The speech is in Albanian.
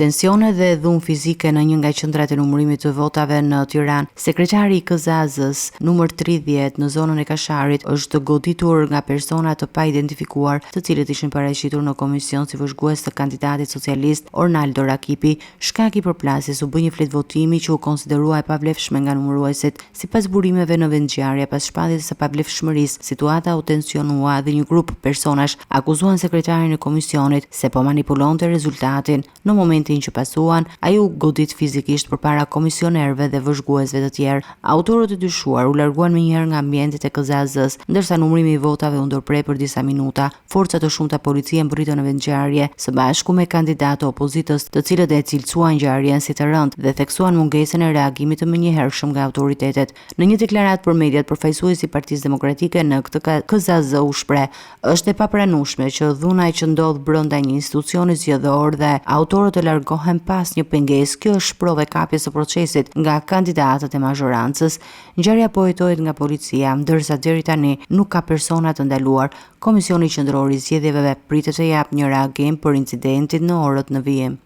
Tensione dhe dhunë fizike në një nga qendrat e numërimit të votave në Tiranë. Sekretari i KZAZ-s numër 30 në zonën e Kasharit është goditur nga persona të paidentifikuar, të cilët ishin paraqitur në komision si vëzhgues të kandidatit socialist Ornaldo Rakipi. Shkak i përplasjes u bë një flet votimi që u konsiderua e pavlefshme nga numëruesit. Sipas burimeve në vendngjarje, pas shpalljes së pavlefshmërisë, situata u tensionua dhe një grup personash akuzuan sekretarin e komisionit se po manipulonte rezultatin. Në momentin që pasuan, ai u godit fizikisht përpara komisionerëve dhe vëzhguesve të tjerë. Autorët e dyshuar u larguan menjëherë nga ambientet e KZAZ-s, ndërsa numërimi i votave u ndërprej për disa minuta. Forca të shumta policie mbritën në vendngjarje së bashku me kandidatë opozitës, të cilët e cilësuan ngjarjen si të rëndë dhe theksuan mungesën e reagimit të menjëhershëm nga autoritetet. Në një deklaratë për mediat, përfaqësuesi i Partisë Demokratike në këtë KZAZ u shpreh: "Është e papranueshme që dhuna që ndodh brenda një institucioni zgjedhor dhe autorët të largohen pas një pengesë. Kjo është provë kapjes së procesit nga kandidatët e mazhorancës." Ngjarja po hetohet nga policia, ndërsa deri tani nuk ka persona të ndaluar. Komisioni Qendror i Zgjedhjeve pritet të japë një reagim për incidentin në orët në vijim.